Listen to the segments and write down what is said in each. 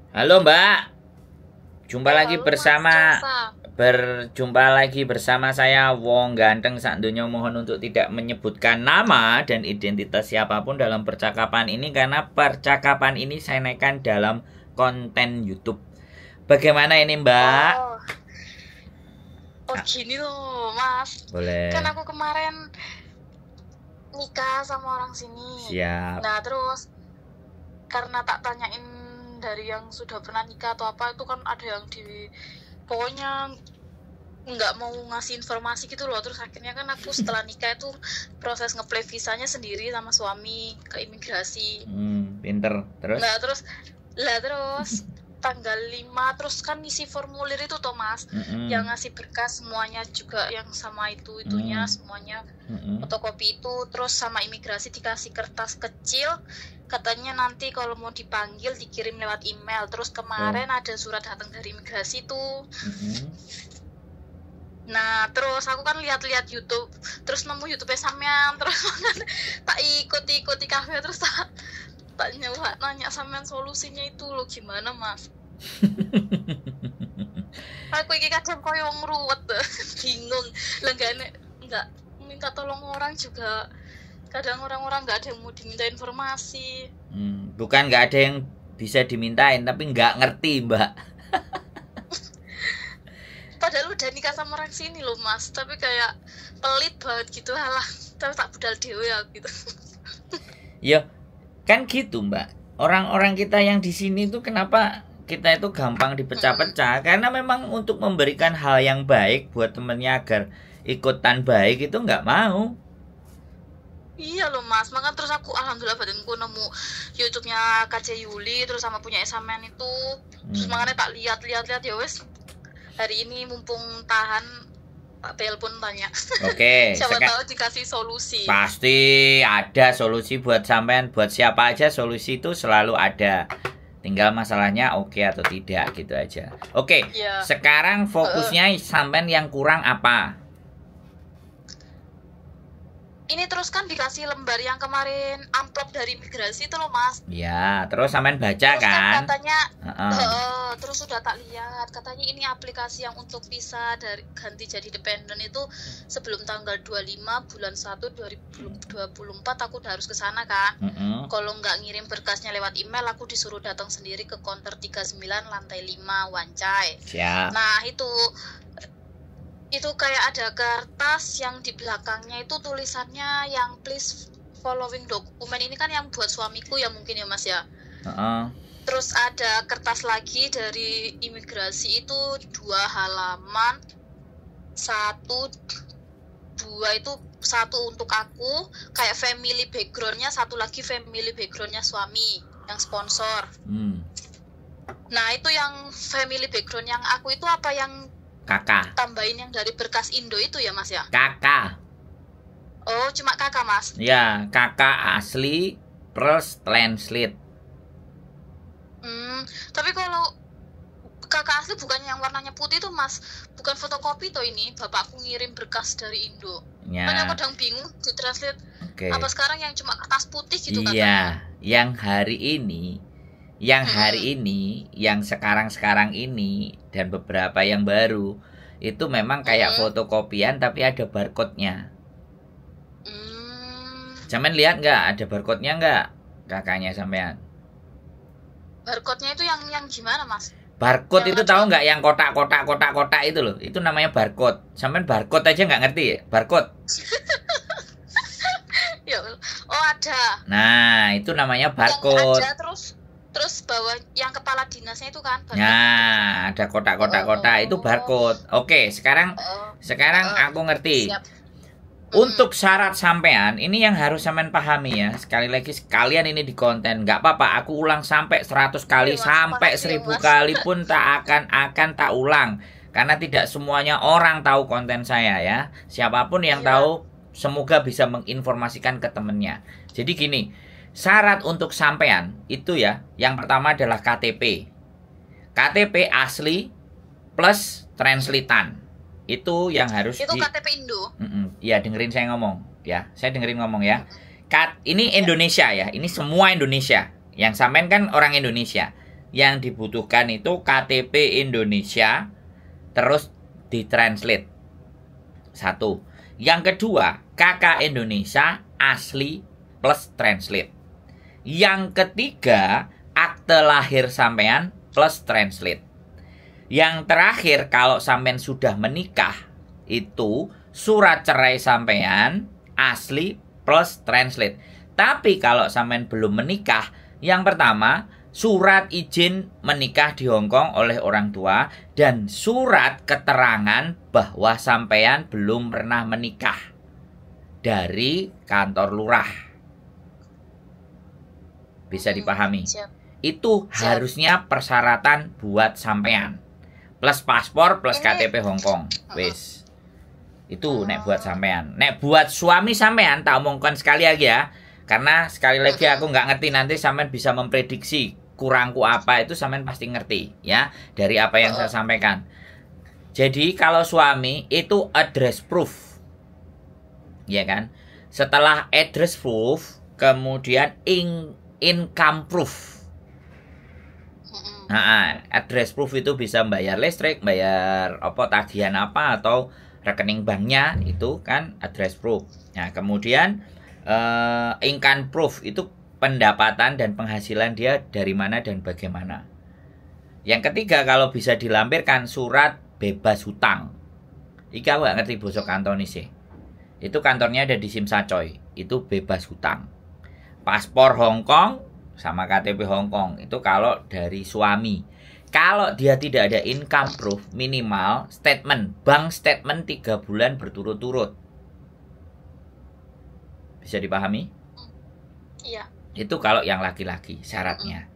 Halo Mbak, jumpa lagi Halo Mas bersama Jasa. saya Wong Ganteng sak donya. Mohon untuk tidak menyebutkan nama dan identitas siapapun dalam percakapan ini karena percakapan ini saya naikkan dalam konten YouTube. Bagaimana ini Mbak? Oh, gini loh Mas. Kan Boleh. aku kemarin nikah sama orang sini. Siap. Nah terus karena tak tanyain dari yang sudah pernah nikah atau apa itu kan ada yang pokoknya nggak mau ngasih informasi gitu loh. Terus akhirnya kan aku setelah nikah itu proses ngeplay visanya sendiri sama suami ke imigrasi. Pinter. Terus? Nah terus tanggal 5 terus kan ngisi formulir itu toh Mas, yang ngasih berkas semuanya juga yang sama itunya semuanya fotokopi itu, terus sama imigrasi dikasih kertas kecil katanya nanti kalau mau dipanggil dikirim lewat email. Terus kemarin ada surat datang dari imigrasi tuh. Nah terus aku kan lihat-lihat YouTube, terus nemu YouTube sampean, terus tak ikut kafe, terus tak nanya sampean solusinya itu lo gimana Mas. Aku iki kadang koyo ngruwet bingung lenggane nggak minta tolong orang juga, kadang orang-orang nggak ada yang mau diminta informasi. Bukan nggak ada yang bisa dimintain, tapi nggak ngerti Mbak. Padahal udah nikah sama orang sini loh Mas, tapi kayak pelit banget gitu, halah tapi tak budal dewe ya gitu. Ya kan gitu Mbak. Orang-orang kita yang di sini tuh kenapa kita itu gampang dipecah-pecah? Karena memang untuk memberikan hal yang baik buat temennya agar ikutan baik itu nggak mau. Iya loh Mas, makanya terus aku alhamdulillah batinku nemu YouTube-nya KC Yuli terus sama punya Esamen itu. Terus makanya tak lihat ya wes hari ini mumpung tahan tak telepon tanya. Oke, Siapa tahu dikasih solusi. pasti ada solusi buat sampean, buat siapa aja solusi itu selalu ada. Tinggal masalahnya oke atau tidak gitu aja. Oke, Ya. sekarang fokusnya sampean yang kurang apa? Ini terus kan dikasih lembar yang kemarin amplop dari imigrasi itu loh Mas. Ya, terus sampean baca Terus kan kan? katanya terus sudah tak lihat katanya ini aplikasi yang untuk visa dari ganti jadi dependent itu sebelum tanggal 25 bulan 1 2024 aku udah harus ke sana kan. Kalau nggak ngirim berkasnya lewat email aku disuruh datang sendiri ke counter 39 lantai 5 Wancai. Siap. Nah itu kayak ada kertas yang di belakangnya itu tulisannya yang please following dokumen ini kan yang buat suamiku ya mungkin ya Mas ya. Terus ada kertas lagi dari imigrasi itu 2 halaman, 1, 2 itu 1 untuk aku kayak family backgroundnya, 1 lagi family backgroundnya suami yang sponsor. Nah itu yang family background yang aku itu apa yang kakak tambahin yang dari berkas Indo itu ya Mas ya? Kakak. Oh cuma kakak Mas? Ya, kakak asli plus translate. Tapi kalau kakak asli bukan yang warnanya putih tuh Mas, bukan fotokopi toh ini, bapakku ngirim berkas dari Indo. Ya. Kan aku kadang bingung di translate. Oke. Apa sekarang yang cuma kertas putih gitu katanya? Iya, yang hari ini, yang sekarang ini dan beberapa yang baru itu memang kayak fotokopian tapi ada barcode-nya. Sampean lihat nggak ada barcode-nya nggak kakaknya sampean? Barcode-nya itu yang gimana Mas? Barcode yang itu tahu nggak yang kotak itu loh, itu namanya barcode. Sampean barcode aja nggak ngerti ya? Barcode. Ya, oh ada. Nah itu namanya barcode. Yang ada terus bawah yang kepala dinasnya itu kan barcode. Nah ada kotak itu barcode. Oke, sekarang aku ngerti. Siap. Untuk syarat sampean, ini yang harus sampean pahami ya. Sekali lagi sekalian ini di konten, nggak apa-apa. Aku ulang sampai 100 kali, sampai 1000 kali pun tak akan tak ulang. Karena tidak semuanya orang tahu konten saya ya. Siapapun yang tahu, semoga bisa menginformasikan ke temennya. Jadi gini, syarat untuk sampean itu ya, yang pertama adalah KTP. KTP asli plus translatean. Itu yang harus itu KTP Indo. Ya dengerin saya ngomong ya. Saya dengerin ngomong ya. Ini Indonesia ya. Ini semua Indonesia. Yang sampean kan orang Indonesia. yang dibutuhkan itu KTP Indonesia terus ditranslate. Satu. Yang kedua, KK Indonesia asli plus translate. Yang ketiga, akte lahir sampean plus translate. Yang terakhir, kalau sampean sudah menikah, itu surat cerai sampean asli plus translate. Tapi kalau sampean belum menikah, yang pertama, surat izin menikah di Hong Kong oleh orang tua dan surat keterangan bahwa sampean belum pernah menikah dari kantor lurah. Bisa dipahami? Itu harusnya persyaratan buat sampean. Plus paspor plus KTP Hong Kong. Wis. Itu nek buat sampean. Nek buat suami sampean tak omongkan sekali lagi ya. Karena sekali lagi aku nggak ngerti, nanti sampean bisa memprediksi kurangku apa, itu sampean pasti ngerti ya dari apa yang saya sampaikan. Jadi kalau suami itu address proof. Ya kan? Setelah address proof, kemudian income proof. Nah, address proof itu bisa bayar listrik, bayar apa tagihan apa atau rekening banknya, itu kan address proof. Nah, kemudian income proof itu pendapatan dan penghasilan dia dari mana dan bagaimana. Yang ketiga, kalau bisa dilampirkan surat bebas hutang. Iki aku gak ngerti bosok Kantonis sih. Itu kantornya ada di Simsacoy. Itu bebas hutang. Paspor Hong Kong sama KTP Hong Kong itu kalau dari suami. Kalau dia tidak ada income proof, minimal statement, bank statement 3 bulan berturut-turut. Bisa dipahami? Iya. Itu kalau yang laki-laki syaratnya.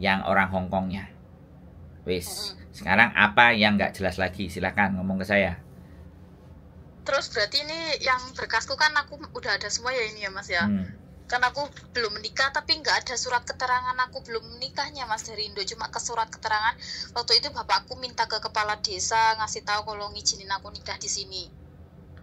Yang orang Hong Kongnya. Wis. Sekarang apa yang nggak jelas lagi? Silakan ngomong ke saya. Terus berarti ini yang berkasku kan aku udah ada semua ya ini ya Mas ya. Kan aku belum menikah tapi nggak ada surat keterangan aku belum menikahnya Mas dari Indo, cuma ke surat keterangan waktu itu bapakku minta ke kepala desa ngasih tahu kalau ngizinin aku nikah di sini,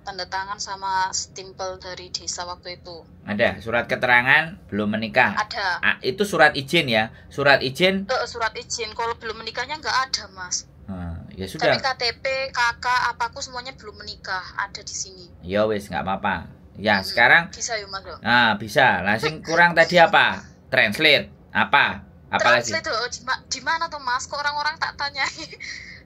tanda tangan sama stempel dari desa waktu itu. Ada surat keterangan belum menikah? Ada. Itu surat izin ya, surat izin. Surat izin, kalau belum menikahnya nggak ada Mas. Ya sudah. Tapi KTP, KK, apaku semuanya belum menikah, ada di sini. Ya wis nggak apa-apa. Ya sekarang. Bisa ya Mas. Nah bisa. Langsung kurang tadi apa? Translate apa? Apa Translate lagi? Di mana tuh Mas? Kok orang-orang tak tanya?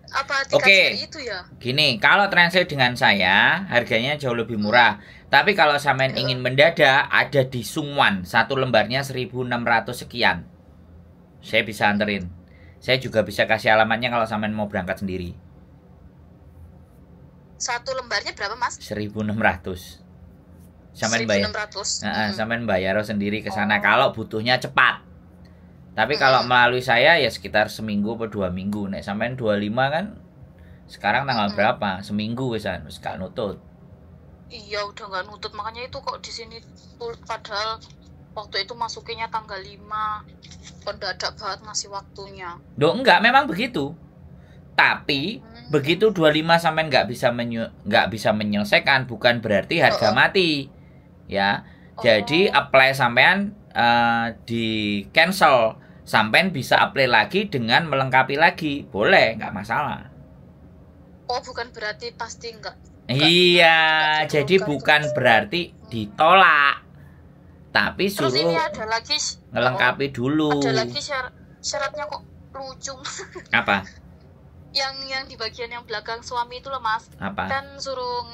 Apa itu ya? Gini, kalau translate dengan saya harganya jauh lebih murah. Tapi kalau sampean ingin mendadak, ada di Sungwan, satu lembarnya 1.600 sekian. Saya bisa anterin. Saya juga bisa kasih alamatnya kalau sampean mau berangkat sendiri. Satu lembarnya berapa Mas? 1.600. Sampean bayar. 1.600. Sampean bayar sendiri ke sana kalau butuhnya cepat. Tapi kalau melalui saya ya sekitar seminggu atau 2 minggu. Nek sampean 25 kan sekarang tanggal berapa? Seminggu wisan, wis gak nutut. Iya, udah gak nutut. Makanya itu kok di sini padahal waktu itu masukinnya tanggal 5. Pendadak banget ngasih waktunya. Loh enggak, memang begitu. Tapi begitu 25 sampean nggak bisa menyelesaikan, bukan berarti harga mati. Ya. Jadi apply sampean di cancel. Sampean bisa apply lagi dengan melengkapi lagi. Boleh, nggak masalah. Oh, bukan berarti pasti enggak. Iya, jadi bukan berarti ditolak. Tapi suruh terus ini ada lagi ngelengkapi dulu. Ada lagi syaratnya kok lucu. Apa? Yang di bagian yang belakang suami itu loh Mas. Apa? Kan suruh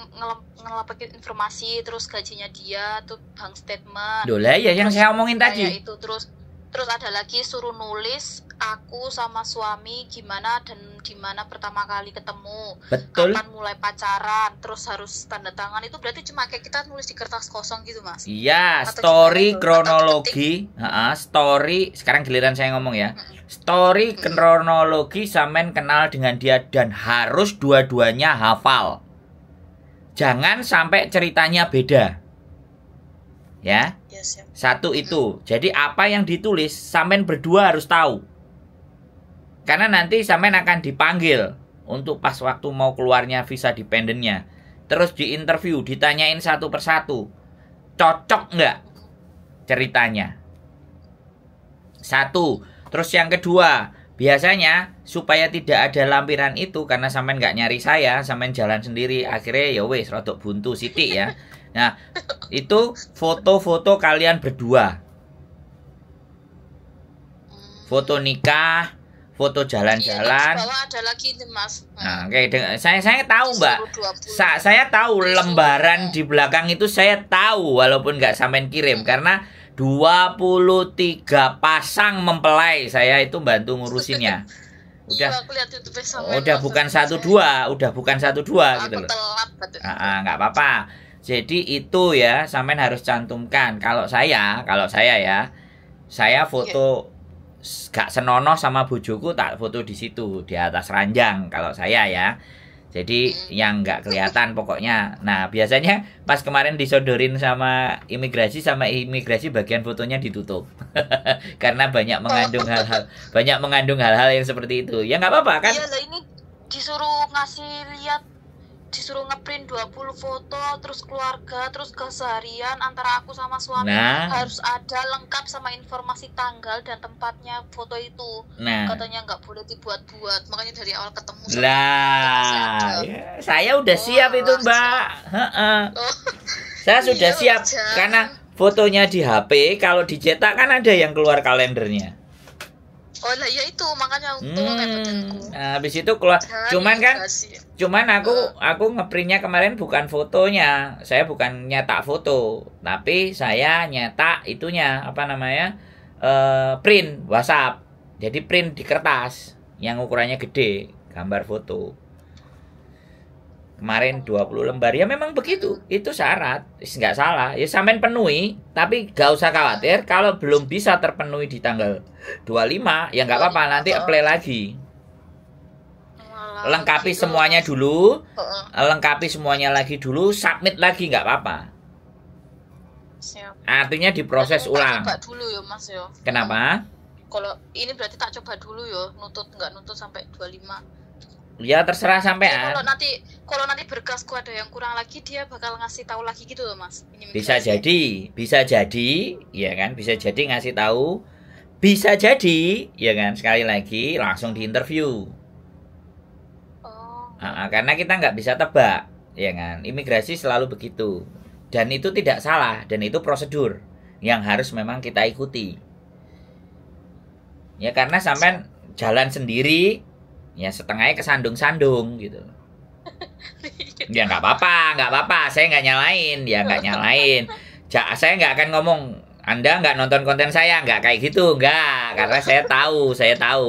ngelapakin informasi, terus gajinya dia, tuh bank statement. Dolah ya yang saya omongin tadi. Itu terus ada lagi suruh nulis aku sama suami gimana dan dimana pertama kali ketemu. Betul. Kapan mulai pacaran, terus harus tanda tangan. Itu berarti cuma kayak kita nulis di kertas kosong gitu Mas. Iya, story kronologi. Story, sekarang giliran saya ngomong ya. Story kronologi sampean kenal dengan dia dan harus dua-duanya hafal. Jangan sampai ceritanya beda. Ya. Yes, ya. Satu itu. Jadi apa yang ditulis sampean berdua harus tahu. Karena nanti sampean akan dipanggil untuk pas waktu mau keluarnya visa dependennya. Terus diinterview, ditanyain satu persatu. Cocok nggak ceritanya? Satu. Terus yang kedua, biasanya supaya tidak ada lampiran itu, karena sampean nggak nyari saya, sampean jalan sendiri, akhirnya ya wes rodok buntu sithik ya. Nah, itu foto-foto kalian berdua. Foto nikah, foto jalan-jalan. Bawah ada lagi nih, Mas. Nah, saya tahu, Mbak. Saya tahu lembaran di belakang itu, saya tahu walaupun nggak sampean kirim karena 23 pasang mempelai saya itu bantu ngurusinnya. Udah bukan 1-2, gitu loh. Nggak apa-apa. Jadi itu ya, sampean harus cantumkan. Kalau saya ya, saya foto gak senonoh sama bojoku, tak foto di situ di atas ranjang kalau saya ya. Jadi yang nggak kelihatan pokoknya. Nah, biasanya pas kemarin disodorin sama imigrasi bagian fotonya ditutup. Karena banyak mengandung hal-hal yang seperti itu. Ya nggak apa-apa kan? Iya lah, ini disuruh ngeprint 20 foto, terus keluarga, terus keseharian antara aku sama suami, harus ada lengkap sama informasi tanggal dan tempatnya foto itu. Katanya nggak boleh dibuat-buat, makanya dari awal ketemu saya udah siap itu, Mbak. Saya sudah siap karena fotonya di HP, kalau dicetak kan ada yang keluar kalendernya. Oh lah ya itu makanya habis itu keluar. Cuman aku ngeprintnya kemarin bukan fotonya. Saya bukan nyetak foto, tapi saya nyetak itunya print WhatsApp. Jadi print di kertas yang ukurannya gede, gambar foto. Kemarin 20 lembar. Ya memang begitu. Itu syarat. Nggak salah. Ya sampean penuhi, tapi gak usah khawatir kalau belum bisa terpenuhi di tanggal 25, ya nggak apa-apa, nanti apply lagi. Lengkapi semuanya dulu. Lengkapi semuanya lagi dulu, submit lagi nggak apa-apa. Artinya diproses ulang. Coba dulu ya, Mas ya. Kenapa? Kalau ini berarti tak coba dulu ya, nggak nutut sampai 25. Ya terserah sampean. Kalau nanti berkasku ada yang kurang lagi, dia bakal ngasih tahu lagi gitu loh, Mas. Bisa jadi, ya kan? Bisa jadi ngasih tahu, bisa jadi, ya kan? Sekali lagi langsung diinterview. Karena kita nggak bisa tebak, ya kan? Imigrasi selalu begitu, dan itu tidak salah, dan itu prosedur yang harus memang kita ikuti. Ya karena sampean jalan sendiri. Ya setengahnya kesandung-sandung gitu. Ya nggak apa-apa, saya nggak nyalain. Saya nggak akan ngomong Anda nggak nonton konten saya, nggak kayak gitu, nggak. Karena saya tahu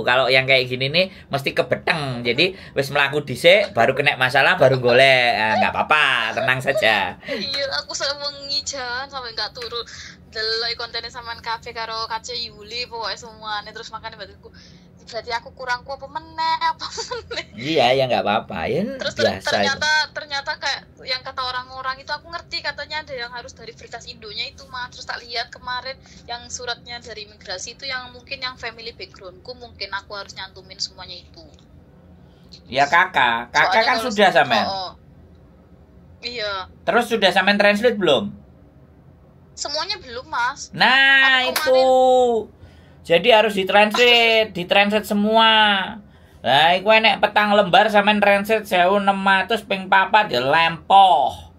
kalau yang kayak gini nih mesti kebeteng. Jadi wis melaku dhisik, baru kena masalah, baru golek. Nggak apa-apa, tenang saja. Iya, aku wengi jan sampai nggak turu. Delok kontennya sampean kafe karo Kace Yuli pokoknya semuanya, terus makanya berarti aku kurang apa meneh. Iya, ya nggak apa-apa ya. Terus ternyata kayak yang kata orang-orang itu, aku ngerti katanya ada yang harus dari berkas Indonya itu mah. Terus tak lihat kemarin yang suratnya dari imigrasi itu yang mungkin yang family backgroundku, mungkin aku harus nyantumin semuanya itu. Ya kakak kan sudah sampean. Iya. Terus sudah sampean translate belum? Semuanya belum, Mas. Nah itu. Jadi harus ditranslate semua. Lah iku enek petang lembar sampean translate 1600 ping 4 ya lempoh.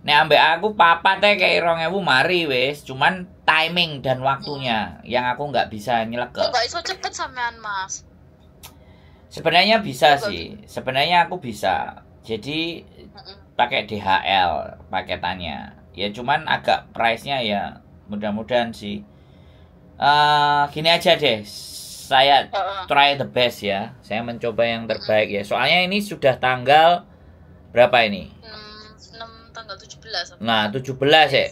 Nek ambek aku papat kayak 2000 mari wis, cuman timing dan waktunya yang aku nggak bisa nyeleke. Enggak iso cepet sampean, Mas. Sebenarnya bisa sih. Sebenarnya aku bisa. Jadi pakai DHL paketannya. Ya cuman agak price-nya ya mudah-mudahan sih. Gini aja deh, saya try the best ya. Saya mencoba yang terbaik ya. Soalnya ini sudah tanggal berapa ini? 6 tanggal 17. Nah 17 ya.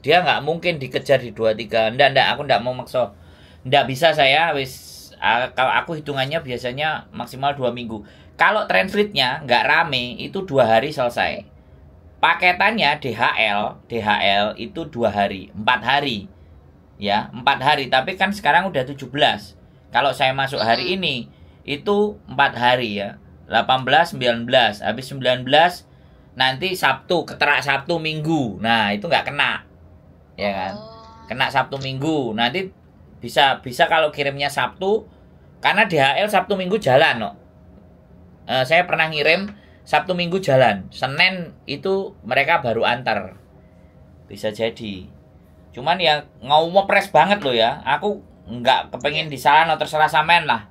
Dia nggak mungkin dikejar di 23. Nggak, aku nggak mau maksa. Nggak bisa saya kalau aku hitungannya biasanya maksimal 2 minggu. Kalau translate-nya nggak rame itu 2 hari selesai. Paketannya DHL itu 2 hari, 4 hari. Ya, 4 hari, tapi kan sekarang udah 17. Kalau saya masuk hari ini itu 4 hari ya. 18, 19, habis 19 nanti Sabtu, keterak Sabtu Minggu. Nah, itu nggak kena. Ya kan? Kena Sabtu Minggu. Nanti Bisa kalau kirimnya Sabtu, karena DHL Sabtu Minggu jalan, no. Saya pernah ngirim Sabtu Minggu jalan, Senin itu mereka baru antar. Bisa jadi. Cuman ya ngepres banget loh ya. Aku nggak kepengen disalah, no, terserah sampean lah.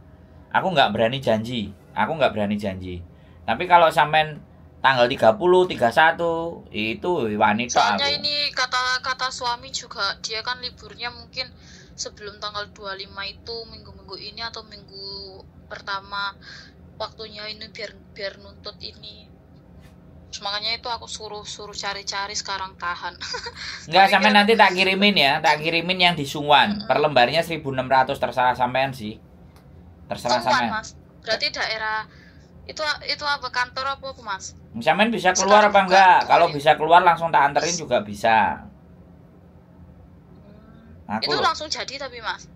Aku nggak berani janji. Tapi kalau sampean tanggal 30, 31 itu wanita. Soalnya aku. Ini kata suami juga, dia kan liburnya mungkin sebelum tanggal 25 itu minggu-minggu ini atau minggu pertama waktunya ini biar nuntut ini. Makanya itu aku suruh cari-cari sekarang tahan. Enggak, sampean nanti tak kirimin yang di Sungwan. Per lembarnya 1.600, terserah sampean sih. Terserah sampean. Mas. Berarti daerah itu apa, kantor apa Mas? Sampean bisa keluar apa enggak? Kalau bisa keluar langsung tak anterin juga bisa. Itu langsung jadi tapi Mas.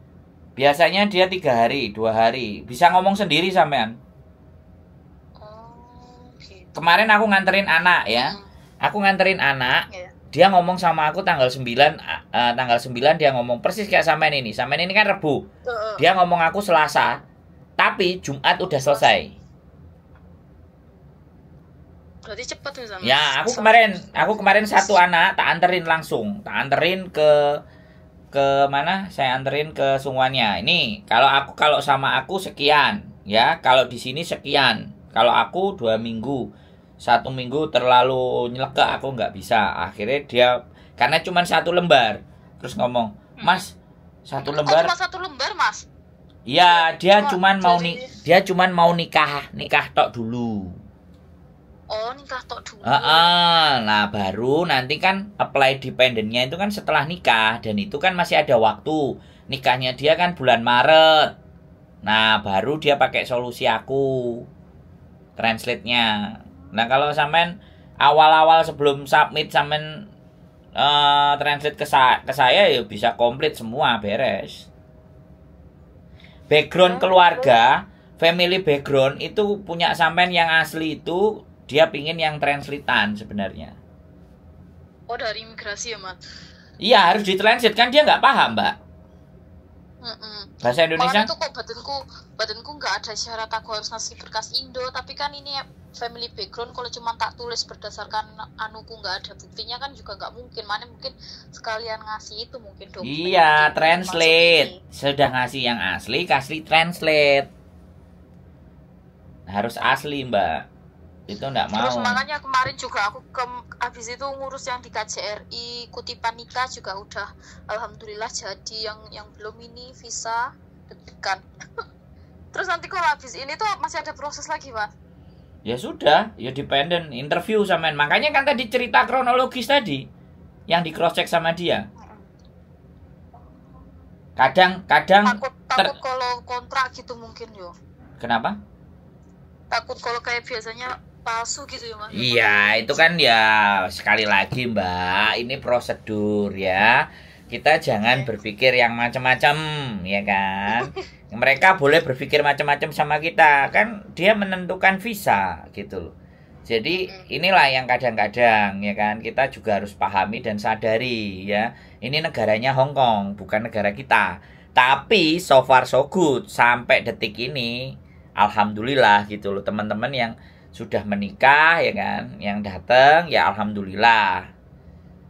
Biasanya dia 3 hari, 2 hari. Bisa ngomong sendiri sampean. Kemarin aku nganterin anak ya. Aku nganterin anak. Dia ngomong sama aku tanggal 9 dia ngomong persis kayak sampean ini. Sampean ini kan Rebu. Dia ngomong aku Selasa. Tapi Jumat udah selesai. Berarti cepet tuh sama. Ya, aku kemarin satu anak tak anterin langsung. Tak anterin ke mana? Saya anterin ke Sungwannya. Ini kalau sama aku sekian, ya. Kalau di sini sekian. Kalau aku 2 minggu. 1 minggu terlalu nyelekek, aku nggak bisa. Akhirnya dia karena cuma 1 lembar, terus ngomong, Mas 1 lembar. Cuma 1 lembar Mas? Iya, dia cuman mau nikah tok dulu. Oh, nikah tok dulu. Nah baru nanti kan apply dependennya itu kan setelah nikah, dan itu kan masih ada waktu. Nikahnya dia kan bulan Maret. Nah baru dia pakai solusi aku, translate-nya. Nah kalau sampean awal-awal sebelum submit sampean translate ke saya ya bisa komplit semua, beres. Background keluarga, family background itu punya sampean yang asli itu dia pingin yang translatean sebenarnya. Oh, dari imigrasi ya Mas? Iya, harus ditranslate kan dia nggak paham Mbak. Bahasa Indonesia. Makanya tuh kok badanku nggak ada syarat aku harus ngasih berkas Indo, tapi kan ini family background, kalau cuma tak tulis berdasarkan anuku nggak ada buktinya kan juga nggak mungkin. Mana mungkin sekalian ngasih itu mungkin dokumen. Iya, translate. Sudah ngasih yang asli, kasih translate. Harus asli Mbak. Itu enggak mau. Terus makanya kemarin juga aku habis itu ngurus yang di KJRI kutipan nikah juga udah alhamdulillah jadi. Yang belum ini visa deg-degan. Terus nanti kalau habis ini tuh masih ada proses lagi Mas? Ya sudah, ya dependent interview sampean. Makanya kan tadi cerita kronologis tadi yang di cross check sama dia. Kadang takut kalau kontrak gitu mungkin yo. Kenapa? Takut kalau kayak biasanya palsu gitu ya Mas. Iya, itu kan ya sekali lagi Mbak, ini prosedur ya. Kita jangan berpikir yang macam-macam, ya kan? Mereka boleh berpikir macam-macam sama kita, kan dia menentukan visa gitu loh. Jadi inilah yang kadang-kadang ya kan kita juga harus pahami dan sadari ya. Ini negaranya Hong Kong, bukan negara kita. Tapi so far so good sampai detik ini alhamdulillah gitu loh teman-teman yang sudah menikah ya kan, yang datang ya alhamdulillah.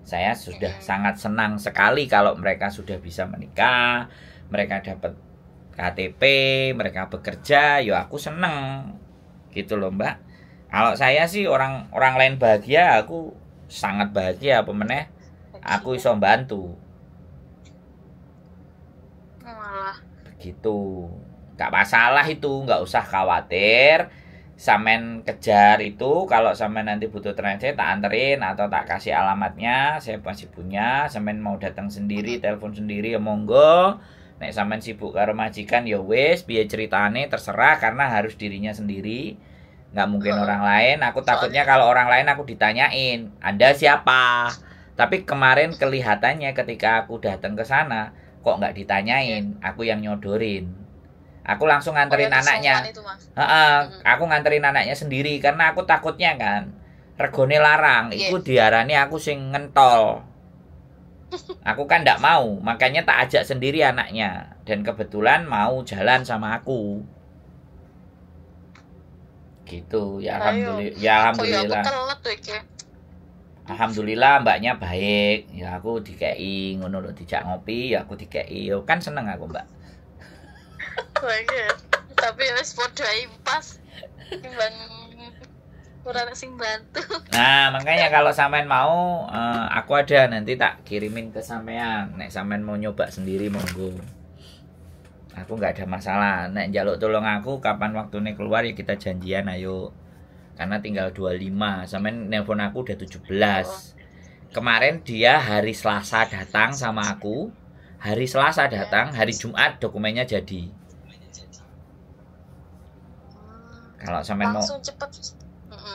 Saya sudah sangat senang sekali kalau mereka sudah bisa menikah, mereka dapat KTP, mereka bekerja, ya aku seneng gitu loh Mbak. Kalau saya sih orang lain bahagia, aku sangat bahagia. Pemeneh aku iso bantu. Begitu. Gak masalah itu, gak usah khawatir. Samen kejar itu, kalau samen nanti butuh translate tak anterin atau tak kasih alamatnya, saya masih punya. Samen mau datang sendiri, telepon sendiri ya monggo. Nek samen sibuk karo majikan ya wis, piye ceritane terserah karena harus dirinya sendiri. Nggak mungkin orang lain. Aku takutnya kalau orang lain aku ditanyain, Anda siapa? Tapi kemarin kelihatannya ketika aku datang ke sana kok nggak ditanyain, aku yang nyodorin. Aku langsung nganterin anaknya. Aku nganterin anaknya sendiri karena aku takutnya kan regone larang. Iku diarani aku sing ngentol. Aku kan ndak mau, makanya tak ajak sendiri anaknya. Dan kebetulan mau jalan sama aku. Gitu, ya alhamdulillah. Ya alhamdulillah. Alhamdulillah mbaknya baik. Ya aku dikei ngono lho, dijak ngopi, ya aku dikei. Yo kan seneng aku, Mbak. Tapi wis padha impas. Timbang kurang sing bantu. Nah, makanya kalau sampean mau, aku ada nanti tak kirimin ke sampean. Nek sampean mau nyoba sendiri monggo. Aku nggak ada masalah. Nek njaluk tolong aku kapan waktunya keluar ya kita janjian ayo. Karena tinggal 25. Sampean nelpon aku udah 17. Kemarin dia hari Selasa datang sama aku. Hari Selasa datang, hari Jumat dokumennya jadi. Kalau sampean mau langsung cepet.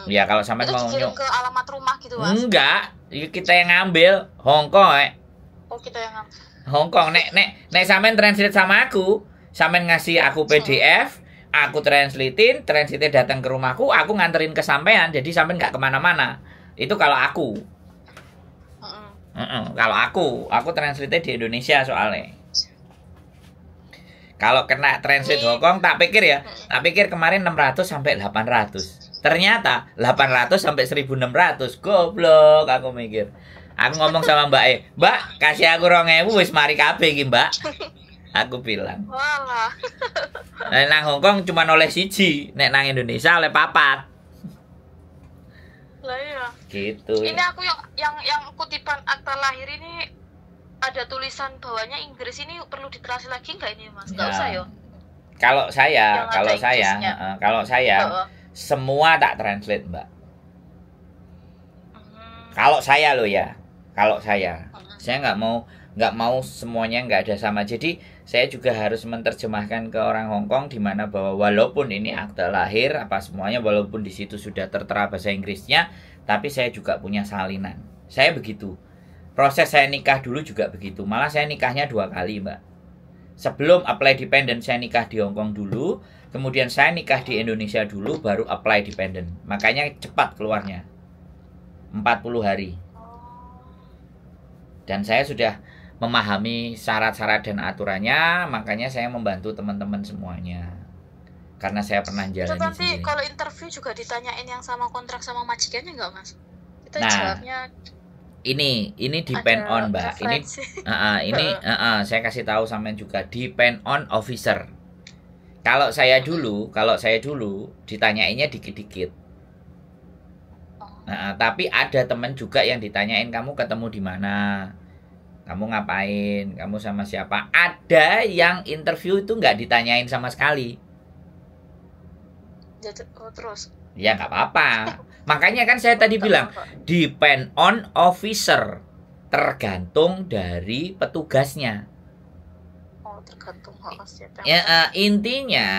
Ya kalau sampai mau nyok ke alamat rumah gitu, Mas. Enggak, kita yang ngambil Hongkong, Oh, kita yang ngambil. Hongkong. Nek sampean translate sama aku, sampean ngasih aku PDF, aku translate datang ke rumahku, aku nganterin ke sampean, jadi sampean nggak kemana-mana. Itu kalau aku. Kalau aku translate di Indonesia soalnya. Kalau kena translate Hongkong, tak pikir kemarin 600 sampai 800. Ternyata 800 sampai 1600. Goblok aku mikir. Aku ngomong sama Mbak Mbak, kasih aku 2000 wis mari kabeh iki, Mbak. Aku bilang. Walah. Nek nang Hongkong cuma oleh siji, nek nang Indonesia oleh 4. Lah iya. Gitu. Ini aku yang kutipan akta lahir ini ada tulisan bawahnya Inggris, ini perlu ditranslate lagi enggak ini, Mas? Enggak usah ya. Kalau saya semua tak translate, Mbak. Kalau saya loh ya, saya nggak mau semuanya nggak ada sama. Jadi saya juga harus menerjemahkan ke orang Hongkong di mana bahwa walaupun ini akte lahir apa semuanya, walaupun di situ sudah tertera bahasa Inggrisnya, tapi saya juga punya salinan. Saya begitu. Proses saya nikah dulu juga begitu. Malah saya nikahnya 2 kali, Mbak. Sebelum apply dependent saya nikah di Hongkong dulu. Kemudian saya nikah di Indonesia dulu, baru apply dependent. Makanya cepat keluarnya. 40 hari. Dan saya sudah memahami syarat-syarat dan aturannya, makanya saya membantu teman-teman semuanya. Karena saya pernah jalani nanti sendiri. Kalau interview juga ditanyain yang sama kontrak sama majikannya enggak, Mas? Kita jawabnya ini depend on, Mbak. Saya kasih tahu sampean juga, depend on officer. Kalau saya dulu ditanyainnya dikit-dikit. Tapi ada teman juga yang ditanyain, kamu ketemu di mana? Kamu ngapain? Kamu sama siapa? Ada yang interview itu nggak ditanyain sama sekali. Terus? Ya nggak apa-apa. Makanya kan saya tadi bilang, depend on officer. Tergantung dari petugasnya. Tergantung intinya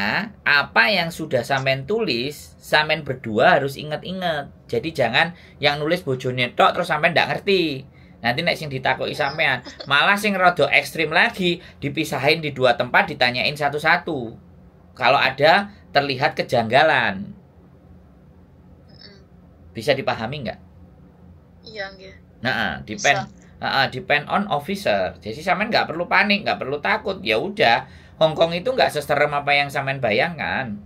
apa yang sudah sampean tulis, sampean berdua harus inget-inget. Jadi jangan yang nulis bojone tok terus sampean ndak ngerti. Nanti nek sing ditakoki sampean, malah sing rada ekstrim lagi, dipisahin di 2 tempat, ditanyain satu-satu. Kalau ada terlihat kejanggalan. Bisa dipahami nggak? Iya, nggih. Depend on officer. Jadi sampean nggak perlu panik, nggak perlu takut. Ya udah, Hongkong itu nggak seserem apa yang sampean bayangkan.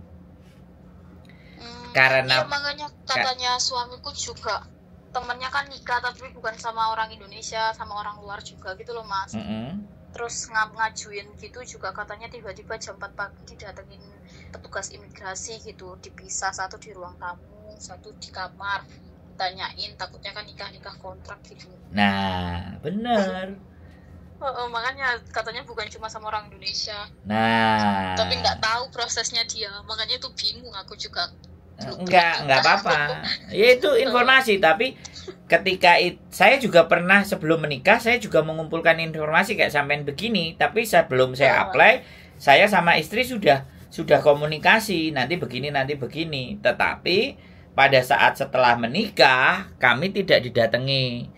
Karena makanya katanya suamiku juga temennya kan nikah tapi bukan sama orang Indonesia, sama orang luar juga gitu loh, Mas. Terus ngajuin gitu juga, katanya tiba-tiba jam 4 pagi didatengin petugas imigrasi gitu, dipisah, satu di ruang tamu, satu di kamar. Tanyain, takutnya kan nikah kontrak gitu. Nah, bener. Makanya katanya bukan cuma sama orang Indonesia. Nah, tapi nggak tahu prosesnya dia, makanya itu bingung aku juga. Nggak apa-apa. Ya itu informasi, tapi ketika saya juga pernah sebelum menikah, saya juga mengumpulkan informasi kayak sampean begini, tapi sebelum saya apply, saya sama istri sudah komunikasi, nanti begini. Tetapi pada saat setelah menikah, kami tidak didatangi.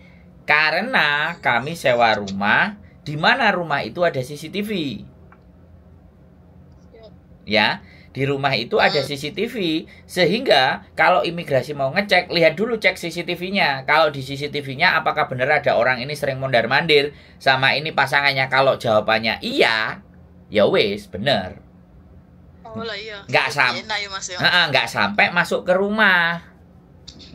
Karena kami sewa rumah, di mana rumah itu ada CCTV. Ya, di rumah itu ada CCTV, sehingga kalau imigrasi mau ngecek, lihat dulu cek CCTV-nya. Kalau di CCTV-nya apakah benar ada orang ini sering mondar-mandir sama ini pasangannya. Kalau jawabannya iya, ya wes bener. Oh lah iya. Nggak sampai masuk ke rumah,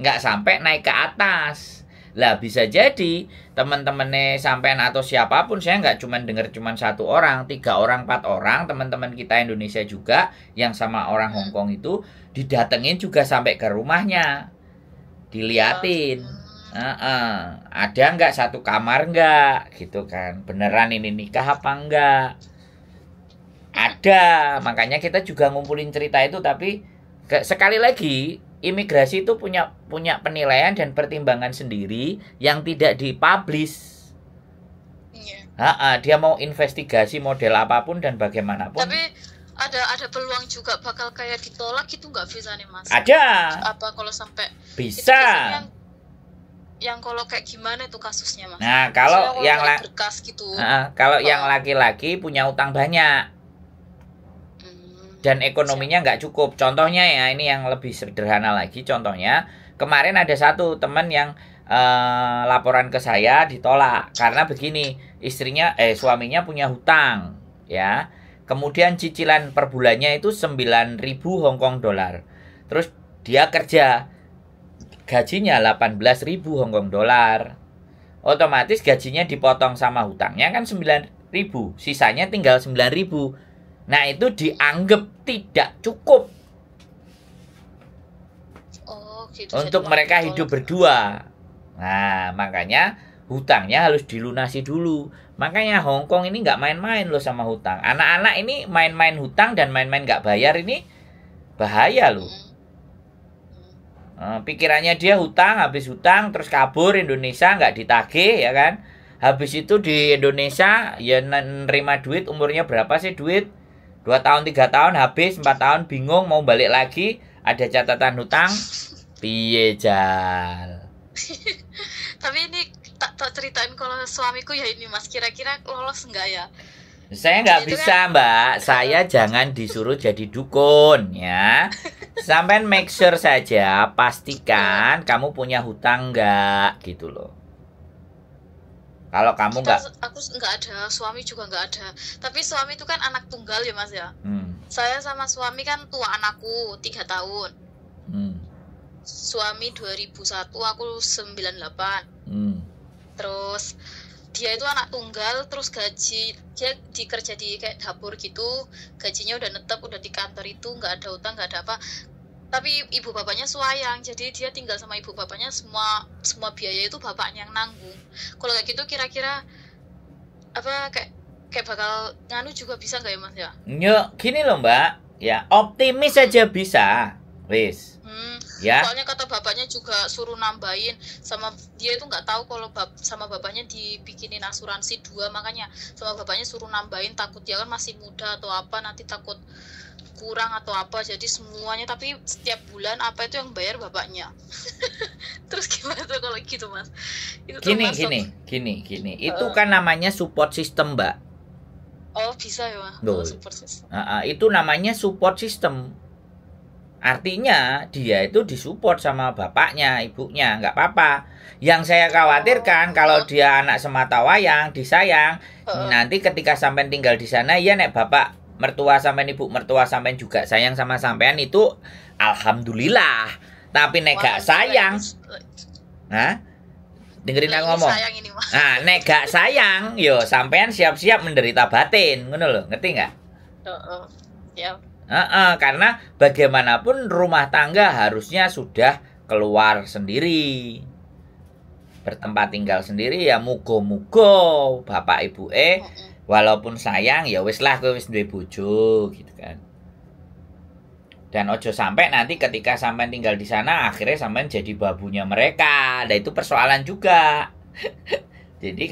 nggak sampai naik ke atas. Lah bisa jadi teman-temannya sampean atau siapapun, saya nggak cuma dengar cuma 1 orang, 3 orang, 4 orang, teman-teman kita Indonesia juga yang sama orang Hong Kong itu didatengin juga sampai ke rumahnya, diliatin, ada nggak satu kamar nggak, gitu kan, beneran ini nikah apa enggak, ada, makanya kita juga ngumpulin cerita itu, tapi sekali lagi imigrasi itu punya penilaian dan pertimbangan sendiri yang tidak dipublish. Iya. Dia mau investigasi model apapun dan bagaimanapun. Tapi ada peluang juga bakal kayak ditolak itu nggak bisa nih Mas? Ada. Apa kalau sampai bisa? Yang kalau kayak gimana itu kasusnya Mas? Nah kalau yang berkas gitu. Kalau yang laki-laki punya utang banyak. Dan ekonominya nggak cukup. Contohnya ya, ini yang lebih sederhana lagi. Contohnya, kemarin ada satu teman yang laporan ke saya ditolak. Karena begini, suaminya punya hutang. Ya, kemudian cicilan per bulannya itu 9.000 Hong Kong dollar. Terus dia kerja, gajinya 18.000 Hong Kong dollar. Otomatis gajinya dipotong sama hutangnya kan 9.000. Sisanya tinggal 9.000. Nah itu dianggap tidak cukup untuk mereka hidup berdua. Nah makanya hutangnya harus dilunasi dulu. Makanya Hong Kong ini nggak main-main loh sama hutang. Anak-anak ini main-main hutang dan main-main nggak bayar ini bahaya loh. Pikirannya dia hutang, habis hutang terus kabur Indonesia nggak ditagih ya kan. Habis itu di Indonesia ya nerima duit, umurnya berapa sih duit? 2 tahun, 3 tahun, habis 4 tahun, bingung mau balik lagi, ada catatan hutang, piye jal. Tapi ini tak ceritain kalau suamiku ya ini Mas, kira-kira lolos enggak ya? Saya nggak bisa kan, Mbak, saya jangan disuruh jadi dukun ya. Sampai make sure saja, pastikan kamu punya hutang nggak, gitu loh. Kalau kamu aku nggak ada, suami juga nggak ada. Tapi suami itu kan anak tunggal ya Mas ya. Saya sama suami kan tua anakku 3 tahun. Suami 2001, aku 98. Terus dia itu anak tunggal, terus gaji dia dikerja di kayak dapur gitu, gajinya udah netep, udah di kantor itu, nggak ada utang, nggak ada apa. Tapi ibu bapaknya sayang, jadi dia tinggal sama ibu bapaknya, semua biaya itu bapaknya yang nanggung. Kalau kayak gitu kira-kira apa kayak bakal nganu juga bisa nggak ya Mas ya? Yuk, gini loh Mbak, ya optimis aja bisa, wis. Ya. Soalnya kata bapaknya juga suruh nambahin, sama dia itu nggak tahu kalau sama bapaknya dibikinin asuransi 2, makanya sama bapaknya suruh nambahin, takut dia kan masih muda atau apa, nanti takut kurang atau apa, jadi semuanya, tapi setiap bulan apa itu yang bayar bapaknya. Terus gimana tuh kalau gitu Mas? Itu gini, itu kan namanya support system Mbak. Oh bisa ya Mas? Support system. Itu namanya support system. Artinya dia itu disupport sama bapaknya, ibunya, nggak apa-apa. Yang saya khawatirkan kalau dia anak semata wayang, disayang, nanti ketika sampean tinggal di sana, ya nek bapak mertua sampean, ibu mertua sampean juga sayang sama sampean, itu alhamdulillah. Tapi nek gak sayang, dengerin aku ngomong. Nah, nek gak sayang, yo sampean siap-siap menderita batin, ngono lho, ngerti nggak? Ya. Karena bagaimanapun rumah tangga harusnya sudah keluar sendiri, bertempat tinggal sendiri, ya mugo-mugo bapak ibu walaupun sayang ya wis lah, kowe wis duwe bojo gitu kan. Dan ojo sampai nanti ketika sampean tinggal di sana akhirnya sampean jadi babunya mereka. Nah itu persoalan juga. Jadi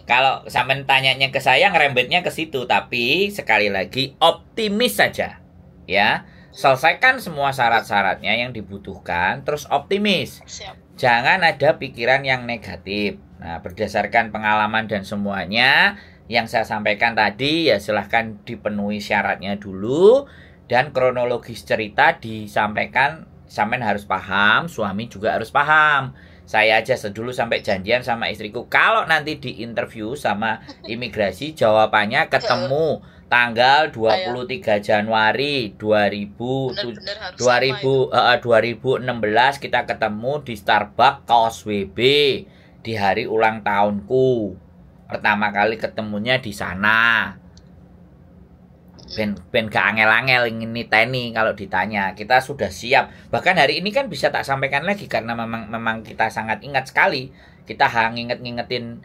kalau sampean tanyanya ke saya, ngerembetnya ke situ. Tapi sekali lagi optimis saja. Ya, selesaikan semua syarat-syaratnya yang dibutuhkan, terus optimis. Jangan ada pikiran yang negatif. Nah, berdasarkan pengalaman dan semuanya yang saya sampaikan tadi, ya silahkan dipenuhi syaratnya dulu. Dan kronologis cerita disampaikan, sampean harus paham, suami juga harus paham. Saya aja dulu sampai janjian sama istriku, kalau nanti di interview sama imigrasi jawabannya ketemu tanggal 23 Januari 2016 kita ketemu di Starbucks Kaos WB di hari ulang tahunku. Pertama kali ketemunya di sana. Ben gak angel-angel ingin niteni kalau ditanya. Kita sudah siap. Bahkan hari ini kan bisa tak sampaikan lagi karena memang kita sangat ingat sekali. Kita ngingetin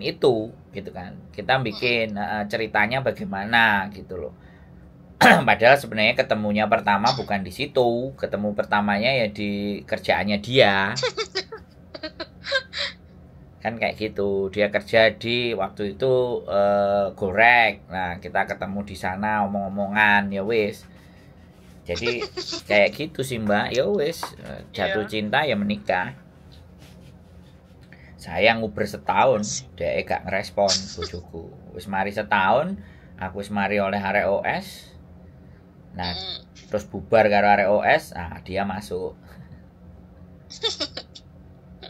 itu gitu kan. Kita bikin ceritanya bagaimana gitu loh. Padahal sebenarnya ketemunya pertama bukan di situ. Ketemu pertamanya ya di kerjaannya dia. Kan kayak gitu, dia kerja di waktu itu Gorek. Nah kita ketemu di sana omong-omongan, ya wis. Jadi kayak gitu sih mbak, ya wis, jatuh cinta ya menikah. Saya nguber setahun, dia gak ngerespon bojoku. Wis mari setahun, aku wis mari oleh arek OS. Nah terus bubar karo arek OS, nah dia masuk.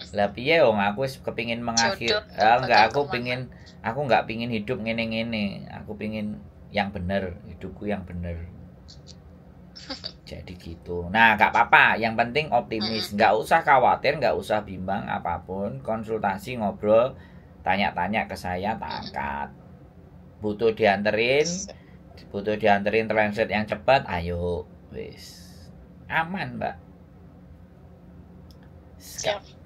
Lah piye wong aku wis kepingin mengakhir aku nggak pingin hidup ngene-ngene. Aku pingin yang bener, hidupku yang bener. Jadi gitu. Nah, gak apa-apa, yang penting optimis. Nggak usah khawatir, nggak usah bimbang apapun. Konsultasi, ngobrol, tanya-tanya ke saya, tak angkat. Butuh dianterin translate yang cepat, ayo. Wis. Aman, Mbak.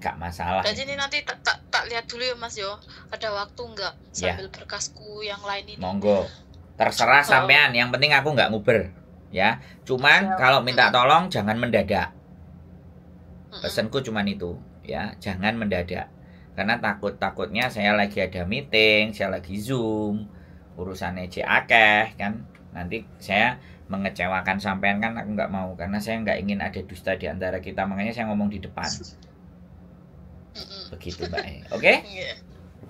Gak masalah. Jadi ini nanti tak lihat dulu ya Mas yo. Ada waktu nggak sambil berkasku yang lain ini? Monggo. Terserah sampean. Yang penting aku nggak nguber. Ya. Cuman kalau minta tolong jangan mendadak. Pesanku cuman itu. Ya, jangan mendadak. Karena takutnya saya lagi ada meeting, saya lagi Zoom, urusannya akeh kan. Nanti saya mengecewakan sampean kan aku nggak mau, karena saya nggak ingin ada dusta di antara kita, makanya saya ngomong di depan. Begitu mbak. Oke?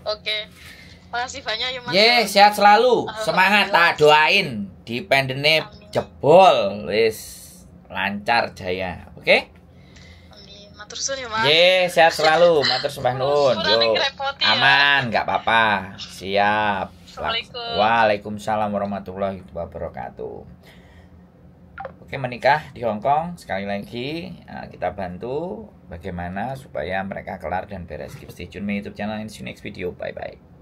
Oke. Makasih banyak ya Mas. Sehat selalu, semangat, tak doain dependene jebol, wis lancar jaya. Oke? Amin. Matur suwun ya Mas. Sehat selalu, matur sembah nuwun. Yo. Aman, nggak apa-apa. Siap. Waalaikumsalam warahmatullahi wabarakatuh. Oke, menikah di Hong Kong sekali lagi kita bantu bagaimana supaya mereka kelar dan beres. Keep stay tune my YouTube channel in the next video. Bye bye.